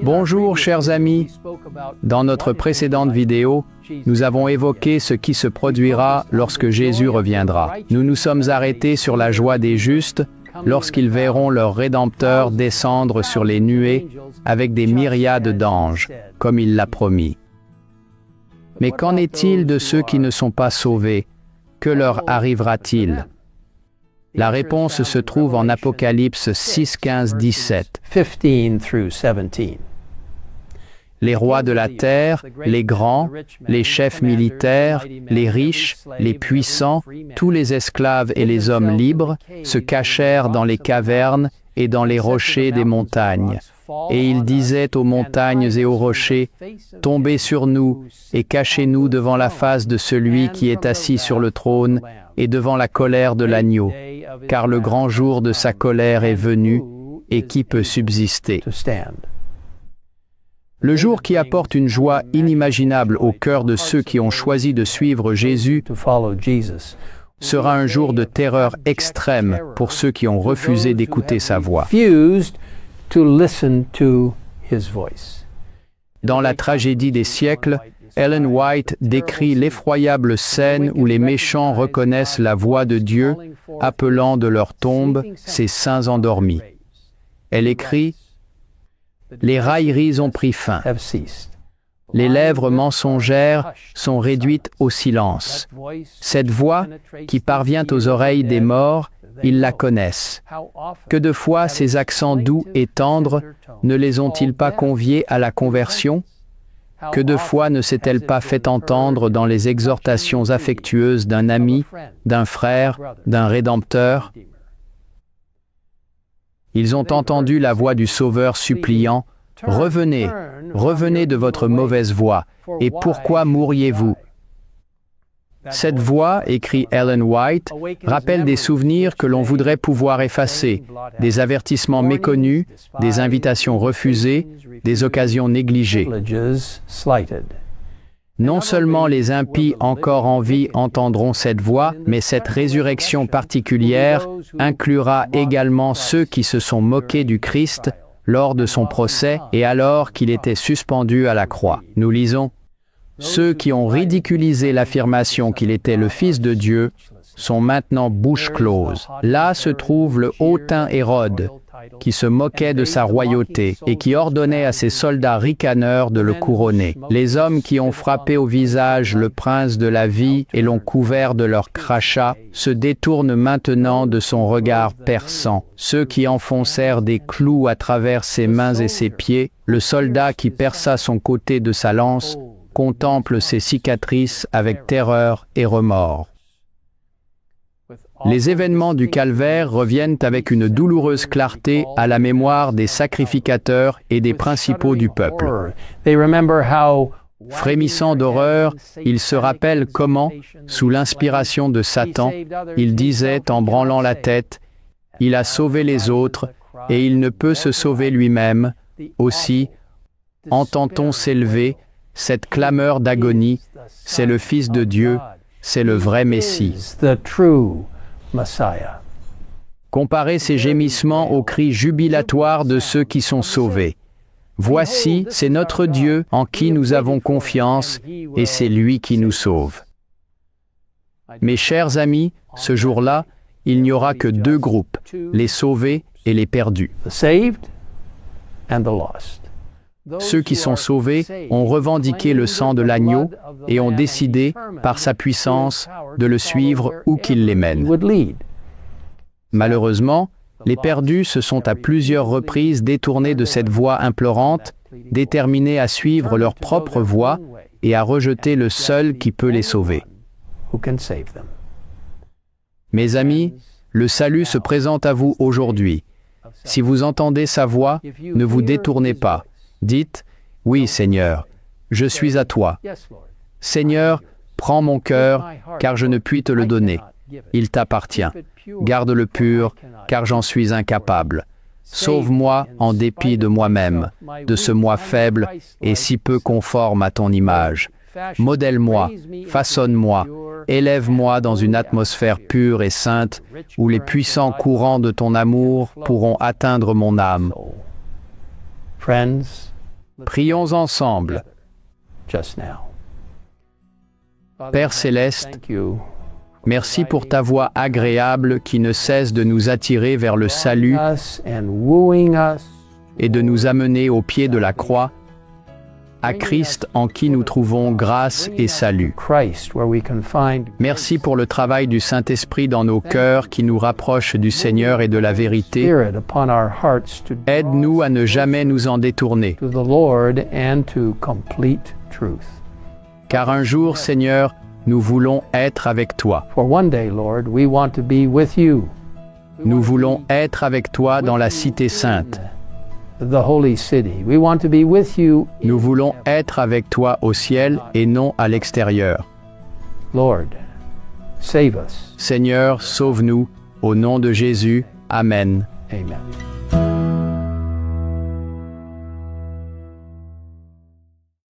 Bonjour chers amis, dans notre précédente vidéo, nous avons évoqué ce qui se produira lorsque Jésus reviendra. Nous nous sommes arrêtés sur la joie des justes lorsqu'ils verront leur Rédempteur descendre sur les nuées avec des myriades d'anges, comme il l'a promis. Mais qu'en est-il de ceux qui ne sont pas sauvés? Que leur arrivera-t-il? La réponse se trouve en Apocalypse 6, 15, 17. Les rois de la terre, les grands, les chefs militaires, les riches, les puissants, tous les esclaves et les hommes libres se cachèrent dans les cavernes et dans les rochers des montagnes. Et ils disaient aux montagnes et aux rochers, « Tombez sur nous et cachez-nous devant la face de celui qui est assis sur le trône et devant la colère de l'agneau, car le grand jour de sa colère est venu, et qui peut subsister ?» Le jour qui apporte une joie inimaginable au cœur de ceux qui ont choisi de suivre Jésus sera un jour de terreur extrême pour ceux qui ont refusé d'écouter sa voix. Dans la tragédie des siècles, Ellen White décrit l'effroyable scène où les méchants reconnaissent la voix de Dieu appelant de leur tombe ses saints endormis. Elle écrit « Les railleries ont pris fin. Les lèvres mensongères sont réduites au silence. Cette voix qui parvient aux oreilles des morts, ils la connaissent. Que de fois ces accents doux et tendres ne les ont-ils pas conviés à la conversion? Que de fois ne s'est-elle pas fait entendre dans les exhortations affectueuses d'un ami, d'un frère, d'un Rédempteur? Ils ont entendu la voix du Sauveur suppliant, « Revenez, revenez de votre mauvaise voie, et pourquoi mourriez-vous » Cette voix, écrit Ellen White, rappelle des souvenirs que l'on voudrait pouvoir effacer, des avertissements méconnus, des invitations refusées, des occasions négligées. Non seulement les impies encore en vie entendront cette voix, mais cette résurrection particulière inclura également ceux qui se sont moqués du Christ lors de son procès et alors qu'il était suspendu à la croix. Nous lisons « Ceux qui ont ridiculisé l'affirmation qu'il était le Fils de Dieu sont maintenant bouche close. Là se trouve le hautain Hérode, qui se moquait de sa royauté et qui ordonnait à ses soldats ricaneurs de le couronner. Les hommes qui ont frappé au visage le prince de la vie et l'ont couvert de leurs crachats se détournent maintenant de son regard perçant. Ceux qui enfoncèrent des clous à travers ses mains et ses pieds, le soldat qui perça son côté de sa lance, contemple ses cicatrices avec terreur et remords. Les événements du calvaire reviennent avec une douloureuse clarté à la mémoire des sacrificateurs et des principaux du peuple. Frémissant d'horreur, ils se rappellent comment, sous l'inspiration de Satan, il disait en branlant la tête, « Il a sauvé les autres, et il ne peut se sauver lui-même. Aussi, entend-on s'élever cette clameur d'agonie, c'est le Fils de Dieu, c'est le vrai Messie. » Comparez ces gémissements aux cris jubilatoires de ceux qui sont sauvés. Voici, c'est notre Dieu en qui nous avons confiance et c'est lui qui nous sauve. Mes chers amis, ce jour-là, il n'y aura que deux groupes, les sauvés et les perdus. Ceux qui sont sauvés ont revendiqué le sang de l'agneau et ont décidé, par sa puissance, de le suivre où qu'il les mène. Malheureusement, les perdus se sont à plusieurs reprises détournés de cette voie implorante, déterminés à suivre leur propre voie et à rejeter le seul qui peut les sauver. Mes amis, le salut se présente à vous aujourd'hui. Si vous entendez sa voix, ne vous détournez pas. Dites, « Oui, Seigneur, je suis à toi. Seigneur, prends mon cœur, car je ne puis te le donner. Il t'appartient. Garde-le pur, car j'en suis incapable. Sauve-moi en dépit de moi-même, de ce moi faible et si peu conforme à ton image. Modèle-moi, façonne-moi, élève-moi dans une atmosphère pure et sainte où les puissants courants de ton amour pourront atteindre mon âme. Prions ensemble. Père céleste, merci pour ta voix agréable qui ne cesse de nous attirer vers le salut et de nous amener au pied de la croix, à Christ en qui nous trouvons grâce et salut. Merci pour le travail du Saint-Esprit dans nos cœurs qui nous rapproche du Seigneur et de la vérité. Aide-nous à ne jamais nous en détourner. Car un jour, Seigneur, nous voulons être avec toi. Nous voulons être avec toi dans la Cité Sainte. Nous voulons être avec toi au ciel et non à l'extérieur. Seigneur, sauve-nous, au nom de Jésus. Amen. Amen.